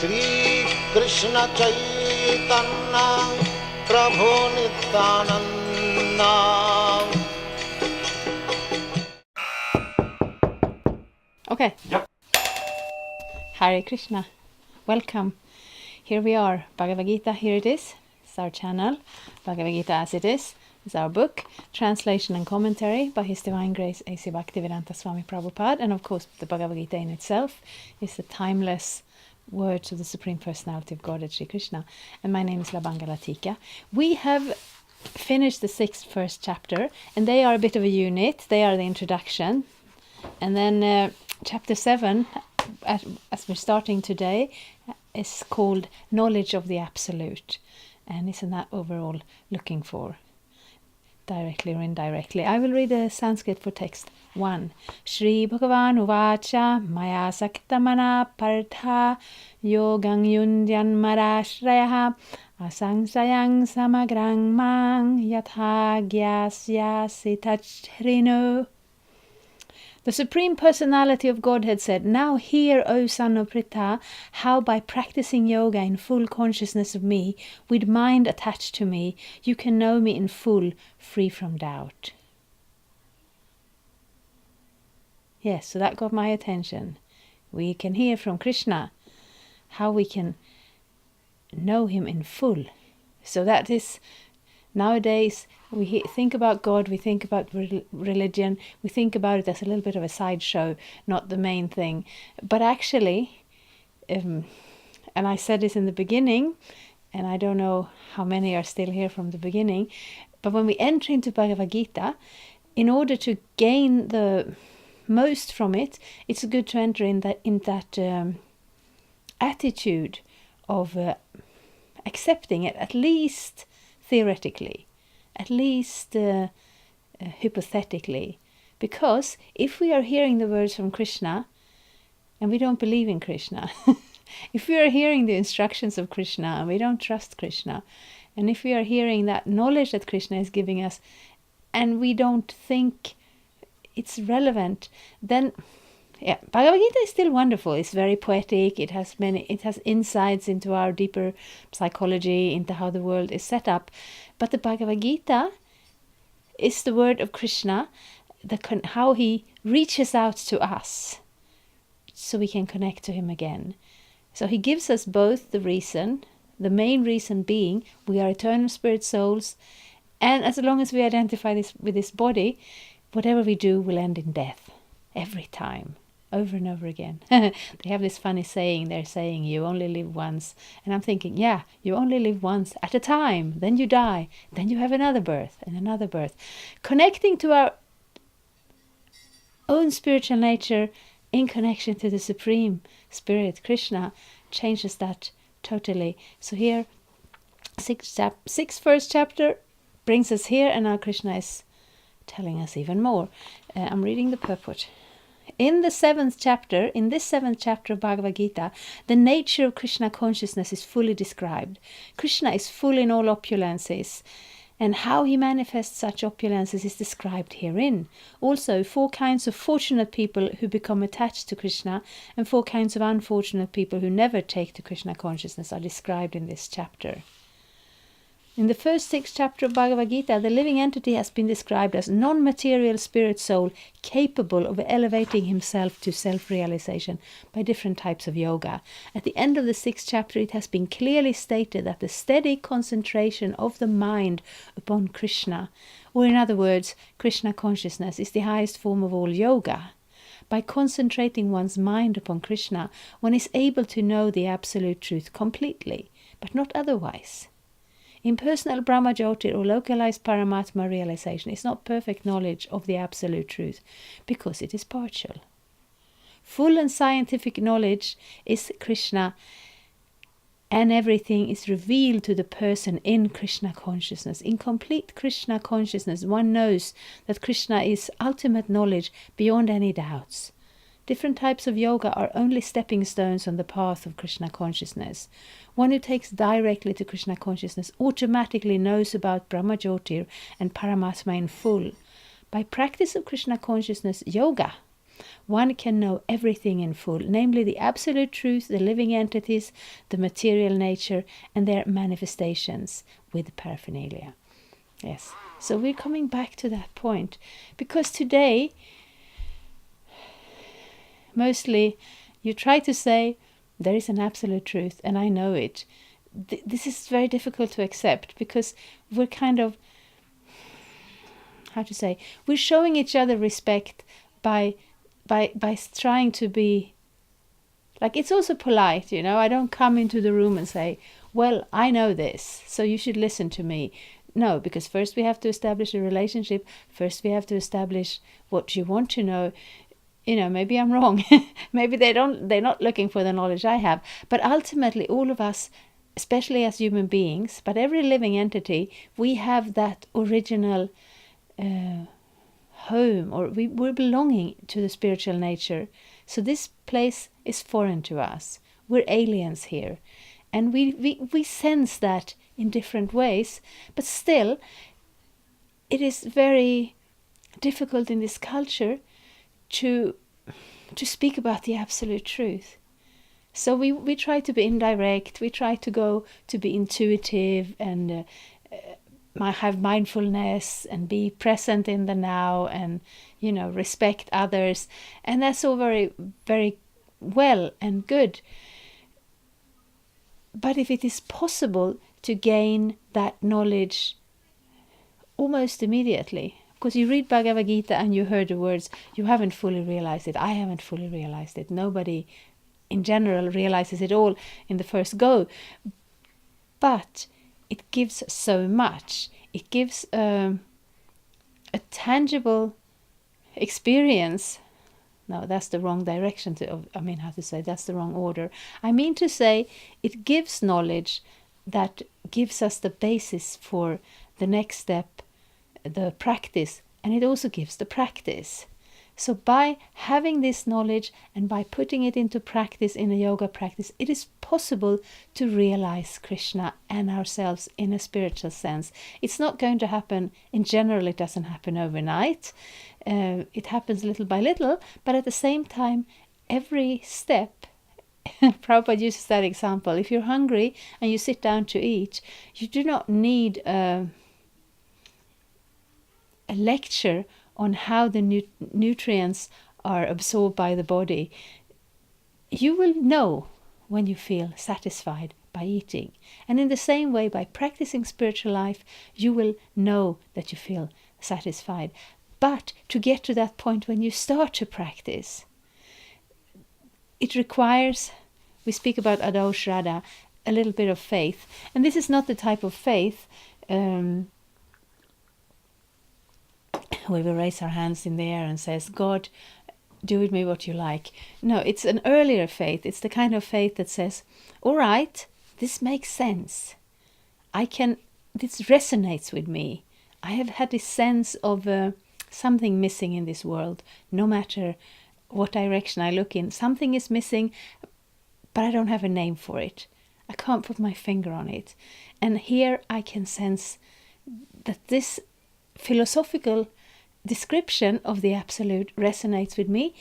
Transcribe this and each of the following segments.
Shri Krishna Chaitanya Prabhu Nityananda. Okay. Yep. Hare Krishna. Welcome. Here we are. Bhagavad-gita, here it is. It's our channel. Bhagavad-gita as it is. It's our book. Translation and commentary by His Divine Grace A.C. Bhaktivedanta Swami Prabhupada. And of course, the Bhagavad-gita in itself is the timeless words of the Supreme Personality of Godhead, Sri Krishna. And my name is Labangalatika. We have finished the first chapter, and they are a bit of a unit. They are the introduction. And then chapter 7, as we're starting today, is called Knowledge of the Absolute. And isn't that overall looking for, directly or indirectly? I will read the Sanskrit for text 1. Shri Bhagavan Uvacha Maya Saktamana Partha Yogang Yundyan Marashrayaha Asangsayang Samagrang Mang Yatha Gyasya Sitachrino. The Supreme Personality of Godhead said, "Now hear, O son of Pritha, how by practicing yoga in full consciousness of me, with mind attached to me, you can know me in full, free from doubt." Yes, so that got my attention. We can hear from Krishna how we can know him in full. So that is, nowadays, we think about God, we think about religion, we think about it as a little bit of a sideshow, not the main thing. But actually, and I said this in the beginning, and I don't know how many are still here from the beginning, but when we enter into Bhagavad-gita, in order to gain the most from it, it's good to enter in that attitude of accepting it, at least theoretically, at least hypothetically. Because if we are hearing the words from Krishna and we don't believe in Krishna, if we are hearing the instructions of Krishna and we don't trust Krishna, and if we are hearing that knowledge that Krishna is giving us and we don't think it's relevant, then yeah, Bhagavad-gita is still wonderful. It's very poetic. It has insights into our deeper psychology, into how the world is set up. But the Bhagavad-gita is the word of Krishna, how he reaches out to us so we can connect to him again. So he gives us both the reason, the main reason being we are eternal spirit souls, and as long as we identify this with this body, whatever we do will end in death every time. Over and over again. They have this funny saying, they're saying you only live once. And I'm thinking, yeah, you only live once at a time. Then you die. Then you have another birth and another birth. Connecting to our own spiritual nature in connection to the Supreme Spirit, Krishna, changes that totally. So here, first chapter brings us here, and now Krishna is telling us even more. I'm reading the purport. In this seventh chapter of Bhagavad-gita, the nature of Krishna consciousness is fully described. Krishna is full in all opulences, and how he manifests such opulences is described herein. Also, 4 kinds of fortunate people who become attached to Krishna, and 4 kinds of unfortunate people who never take to Krishna consciousness are described in this chapter. In the first 6 chapters of Bhagavad-gita, the living entity has been described as non-material spirit soul capable of elevating himself to self-realization by different types of yoga. At the end of the 6th chapter, it has been clearly stated that the steady concentration of the mind upon Krishna, or in other words, Krishna consciousness, is the highest form of all yoga. By concentrating one's mind upon Krishna, one is able to know the absolute truth completely, but not otherwise. Impersonal Brahmajyoti or localized Paramatma realization is not perfect knowledge of the absolute truth, because it is partial. Full and scientific knowledge is Krishna, and everything is revealed to the person in Krishna consciousness. In complete Krishna consciousness, one knows that Krishna is ultimate knowledge beyond any doubts. Different types of yoga are only stepping stones on the path of Krishna consciousness. One who takes directly to Krishna consciousness automatically knows about Brahmajyotir and Paramatma in full. By practice of Krishna consciousness yoga, one can know everything in full, namely the absolute truth, the living entities, the material nature, and their manifestations with paraphernalia. Yes, so we're coming back to that point, because today, mostly, you try to say, there is an absolute truth, and I know it. This is very difficult to accept, because we're kind of, how to say, we're showing each other respect by trying to be, like, it's also polite, you know. I don't come into the room and say, well, I know this, so you should listen to me. No, because first we have to establish a relationship. First we have to establish what you want to know. You know, maybe I'm wrong. Maybe they're not looking for the knowledge I have. But ultimately, all of us, especially as human beings, but every living entity, we have that original home, or we're belonging to the spiritual nature. So this place is foreign to us. We're aliens here. And we sense that in different ways, but still it is very difficult in this culture to speak about the absolute truth. So we try to be indirect, we try to go to be intuitive and have mindfulness and be present in the now, and, you know, respect others, and that's all very, very well and good. But if it is possible to gain that knowledge almost immediately, because you read Bhagavad-gita and you heard the words, you haven't fully realized it. I haven't fully realized it. Nobody in general realizes it all in the first go. But it gives so much. It gives a tangible experience. No, that's the wrong direction. That's the wrong order. I mean to say, it gives knowledge that gives us the basis for the next step, the practice, and it also gives the practice. So by having this knowledge and by putting it into practice in a yoga practice, it is possible to realize Krishna and ourselves in a spiritual sense. It's not going to happen, in general, it doesn't happen overnight. It happens little by little, but at the same time, every step, Prabhupada uses that example. If you're hungry and you sit down to eat, you do not need a lecture on how the nutrients are absorbed by the body. You will know when you feel satisfied by eating. And in the same way, by practicing spiritual life, you will know that you feel satisfied. But to get to that point when you start to practice, it requires, we speak about Adho Shraddha, a little bit of faith. And this is not the type of faith where we raise our hands in the air and says, God, do with me what you like. No, it's an earlier faith. It's the kind of faith that says, all right, this makes sense. This resonates with me. I have had this sense of something missing in this world, no matter what direction I look in. Something is missing, but I don't have a name for it. I can't put my finger on it. And here I can sense that this philosophical description of the Absolute resonates with me.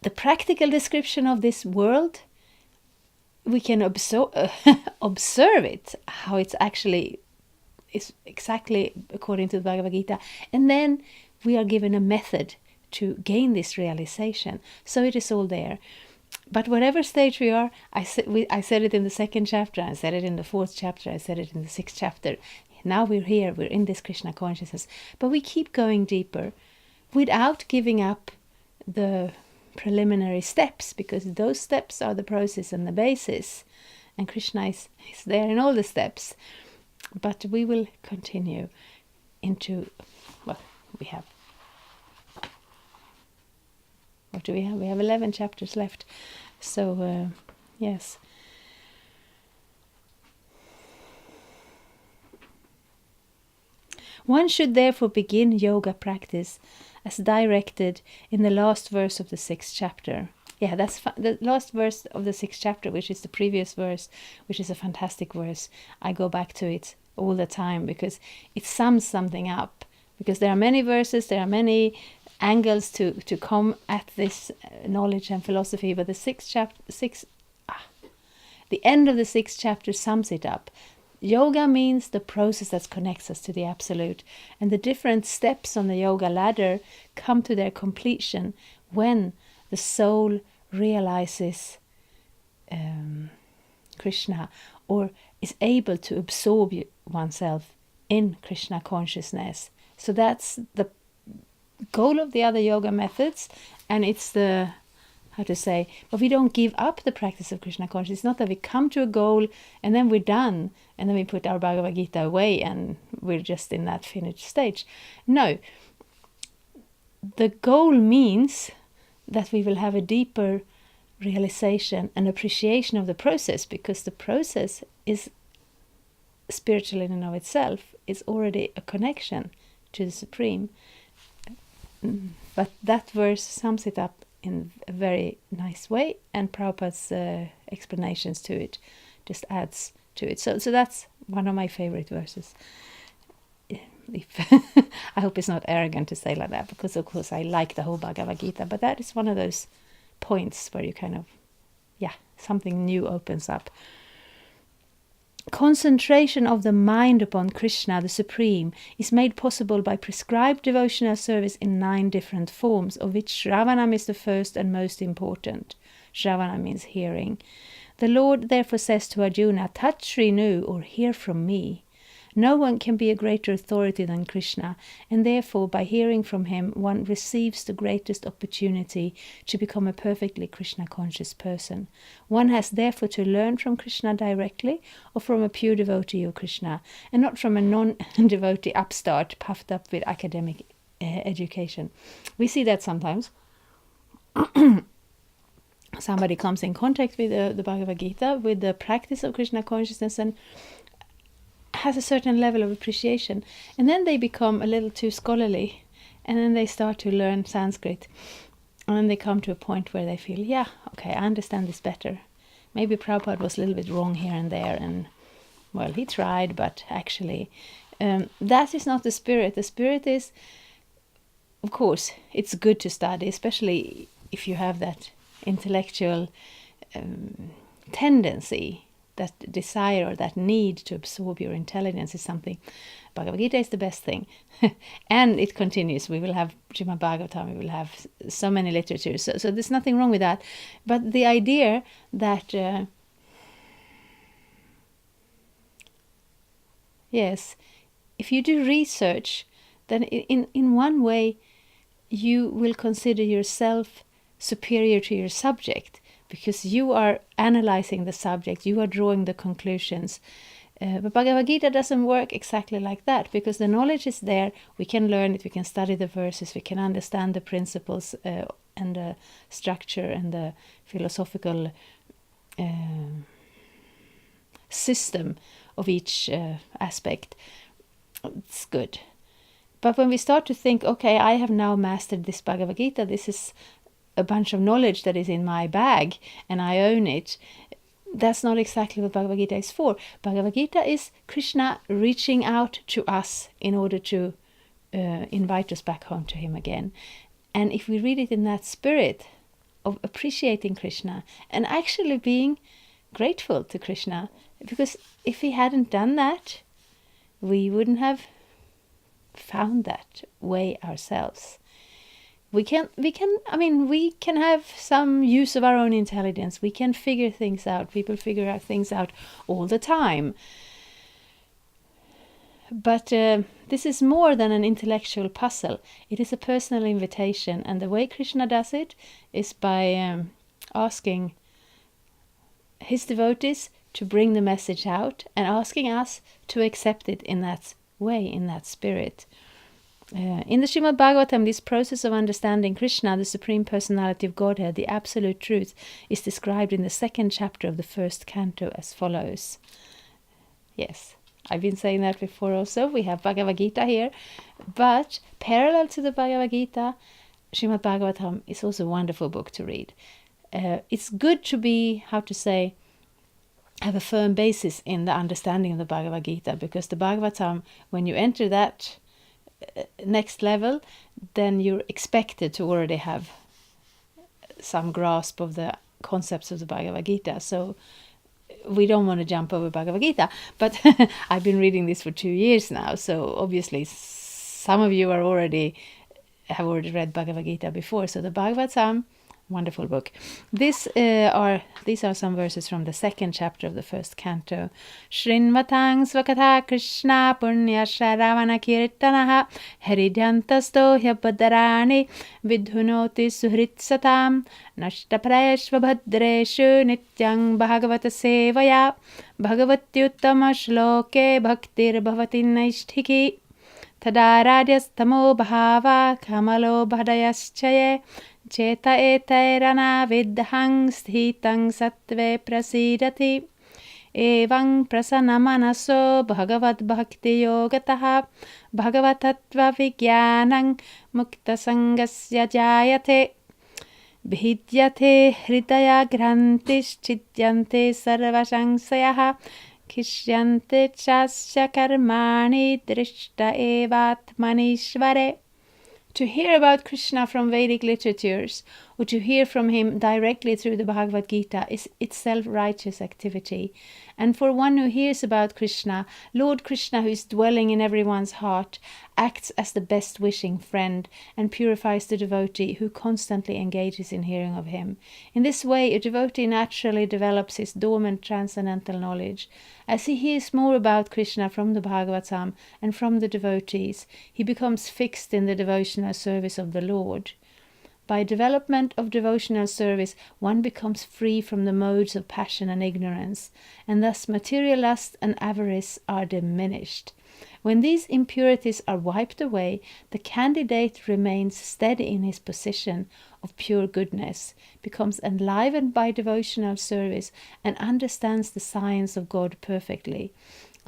The practical description of this world, we can observe it, how it's actually is exactly according to the Bhagavad-gita. And then we are given a method to gain this realization. So it is all there. But whatever stage we are, I said it in the 2nd chapter, I said it in the 4th chapter, I said it in the 6th chapter. Now we're here, we're in this Krishna consciousness. But we keep going deeper without giving up the preliminary steps, because those steps are the process and the basis. And Krishna is there in all the steps. But we will continue into, well, we have, what do we have? We have 11 chapters left. So, yes. One should therefore begin yoga practice as directed in the last verse of the 6th chapter. Yeah, that's the last verse of the 6th chapter, which is the previous verse, which is a fantastic verse. I go back to it all the time because it sums something up. Because there are many verses, there are many angles to come at this knowledge and philosophy, but the end of the 6th chapter sums it up. Yoga means the process that connects us to the Absolute, and the different steps on the yoga ladder come to their completion when the soul realizes Krishna, or is able to absorb oneself in Krishna consciousness. So that's the goal of the other yoga methods, and it's the, but we don't give up the practice of Krishna consciousness. It's not that we come to a goal and then we're done, and then we put our Bhagavad-gita away and we're just in that finished stage. No. The goal means that we will have a deeper realization and appreciation of the process, because the process is spiritual in and of itself. It's already a connection to the Supreme. But that verse sums it up in a very nice way, and Prabhupada's explanations to it just adds to it. So that's one of my favorite verses. I hope it's not arrogant to say like that, because of course I like the whole Bhagavad-gita, but that is one of those points where you kind of, something new opens up. Concentration of the mind upon Krishna, the Supreme, is made possible by prescribed devotional service in 9 different forms, of which Shravanam is the first and most important. Shravana means hearing. The Lord therefore says to Arjuna, "Tat Shrinu," or hear from me. No one can be a greater authority than Krishna, and therefore by hearing from him one receives the greatest opportunity to become a perfectly Krishna-conscious person. One has therefore to learn from Krishna directly, or from a pure devotee of Krishna, and not from a non-devotee upstart puffed up with academic education. We see that sometimes. Somebody comes in contact with the Bhagavad-gita, with the practice of Krishna consciousness, and has a certain level of appreciation, and then they become a little too scholarly, and then they start to learn Sanskrit, and then they come to a point where they feel, I understand this better. Maybe Prabhupada was a little bit wrong here and there, and well, he tried, but actually that is not the spirit. The spirit is, of course, it's good to study, especially if you have that intellectual tendency. That desire or that need to absorb your intelligence is something. Bhagavad-gita is the best thing. And it continues. We will have Srimad Bhagavatam, we will have so many literatures. So there's nothing wrong with that. But the idea that, yes, if you do research, then in one way you will consider yourself superior to your subject, because you are analyzing the subject, you are drawing the conclusions. But Bhagavad-gita doesn't work exactly like that, because the knowledge is there, we can learn it, we can study the verses, we can understand the principles and the structure and the philosophical system of each aspect. It's good. But when we start to think, okay, I have now mastered this Bhagavad-gita, this is a bunch of knowledge that is in my bag and I own it, that's not exactly what Bhagavad-gita is for. Bhagavad-gita is Krishna reaching out to us in order to invite us back home to him again. And if we read it in that spirit of appreciating Krishna and actually being grateful to Krishna, because if he hadn't done that, we wouldn't have found that way ourselves. We can have some use of our own intelligence. We can figure things out. People figure out things out all the time. But this is more than an intellectual puzzle. It is a personal invitation. And the way Krishna does it is by asking his devotees to bring the message out and asking us to accept it in that way, in that spirit. In the Srimad Bhagavatam, this process of understanding Krishna, the Supreme Personality of Godhead, the Absolute Truth, is described in the 2nd chapter of the 1st canto as follows. Yes, I've been saying that before also. We have Bhagavad-gita here, but parallel to the Bhagavad-gita, Srimad Bhagavatam is also a wonderful book to read. It's good to be, have a firm basis in the understanding of the Bhagavad-gita, because the Bhagavatam, when you enter that next level, then you're expected to already have some grasp of the concepts of the Bhagavad-gita. So we don't want to jump over Bhagavad-gita, but I've been reading this for 2 years now, so obviously some of you have already read Bhagavad-gita before. So the Bhagavatam, wonderful book. These are some verses from the 2nd chapter of the 1st canto. Shrinvatang svakatha Krishna punya sharavana kirtanaha haridyantasto hyapadarani vidhunoti suhritsatam nashtaprayashva bhadreshu nityang bhagavata sevaya bhagavatyuttama shloke bhaktir bhavati naishthiki tadaradhyastamo bhava kamalo bhadayaschaye Cheta etairana vidhang sthitam sattve prasidati evang prasanamanaso bhagavad bhakti yogataha bhagavatattva vijnanang mukta sangasya jayate bhidyate hridaya grantish chidyante sarvashangsayah kishyante chasya karmani drishta evatmanishvare. To hear about Krishna from Vedic literatures, or to hear from him directly through the Bhagavad-gita, is itself righteous activity. And for one who hears about Krishna, Lord Krishna, who is dwelling in everyone's heart, acts as the best wishing friend and purifies the devotee who constantly engages in hearing of him. In this way, a devotee naturally develops his dormant transcendental knowledge. As he hears more about Krishna from the Bhagavatam and from the devotees, he becomes fixed in the devotional service of the Lord. By development of devotional service, one becomes free from the modes of passion and ignorance, and thus material lust and avarice are diminished. When these impurities are wiped away, the candidate remains steady in his position of pure goodness, becomes enlivened by devotional service, and understands the science of God perfectly.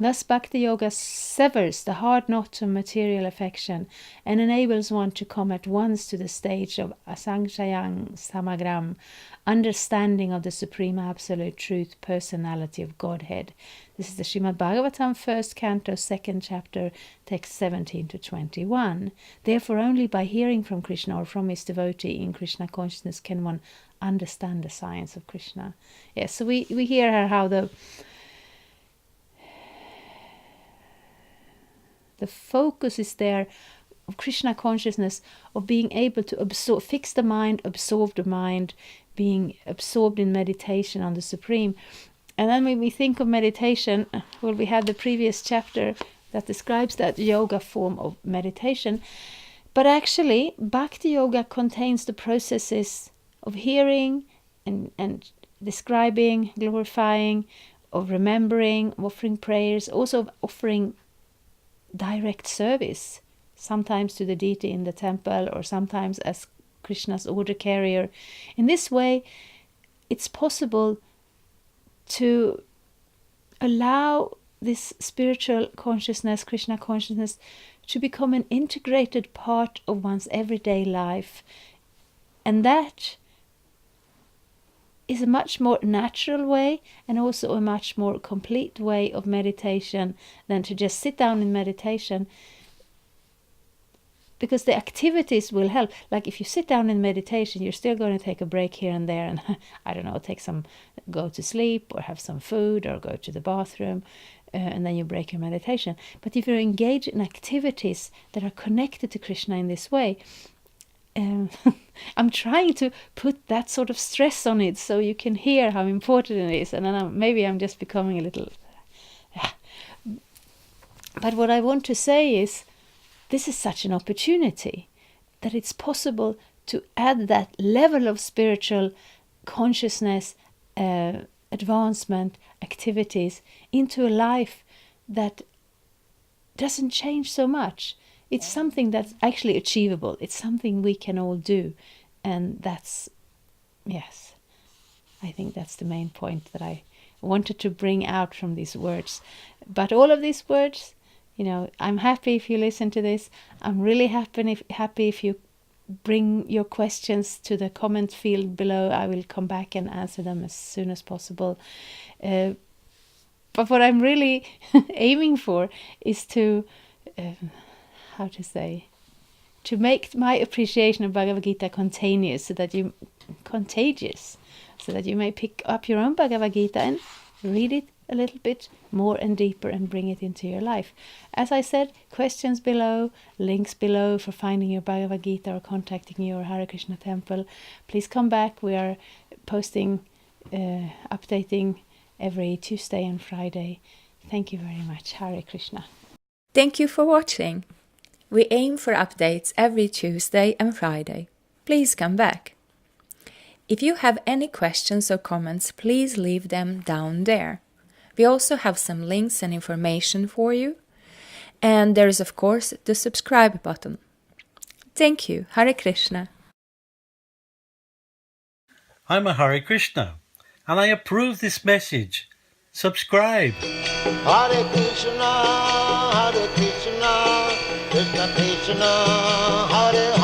Thus Bhakti Yoga severs the hard knot of material affection and enables one to come at once to the stage of asankshayang samagram, understanding of the Supreme Absolute Truth, personality of Godhead. This is the Srimad Bhagavatam, 1st canto, 2nd chapter, text 17 to 21. Therefore, only by hearing from Krishna or from his devotee in Krishna consciousness can one understand the science of Krishna. Yes, so we hear how the focus is there of Krishna consciousness, of being able to fix the mind, absorb the mind, being absorbed in meditation on the Supreme. And then when we think of meditation, well, we have the previous chapter that describes that yoga form of meditation. But actually, Bhakti Yoga contains the processes of hearing and describing, glorifying, of remembering, of offering prayers, also of offering direct service, sometimes to the deity in the temple or sometimes as Krishna's order carrier. In this way, it's possible to allow this spiritual consciousness, Krishna consciousness, to become an integrated part of one's everyday life. And that is a much more natural way and also a much more complete way of meditation than to just sit down in meditation, because the activities will help. Like if you sit down in meditation, you're still going to take a break here and there and I don't know, go to sleep or have some food or go to the bathroom, and then you break your meditation. But if you're engaged in activities that are connected to Krishna in this way, I'm trying to put that sort of stress on it so you can hear how important it is. And then maybe I'm just becoming a little... But what I want to say is, this is such an opportunity that it's possible to add that level of spiritual consciousness, advancement, activities into a life that doesn't change so much. It's something that's actually achievable. It's something we can all do. And that's, yes, I think that's the main point that I wanted to bring out from these words. But all of these words, I'm happy if you listen to this. I'm really happy if you bring your questions to the comment field below. I will come back and answer them as soon as possible. But what I'm really aiming for is to... how to say, to make my appreciation of Bhagavad Gita contagious, so that you may pick up your own Bhagavad Gita and read it a little bit more and deeper and bring it into your life. As I said, questions below, links below for finding your Bhagavad Gita or contacting your Hare Krishna temple. Please come back. We are posting, updating every Tuesday and Friday. Thank you very much. Hare Krishna. Thank you for watching. We aim for updates every Tuesday and Friday. Please come back. If you have any questions or comments, please leave them down there. We also have some links and information for you. And there is, of course, the subscribe button. Thank you. Hare Krishna. I'm a Hare Krishna, and I approve this message. Subscribe. Hare Krishna, Krishna Krishna, Hare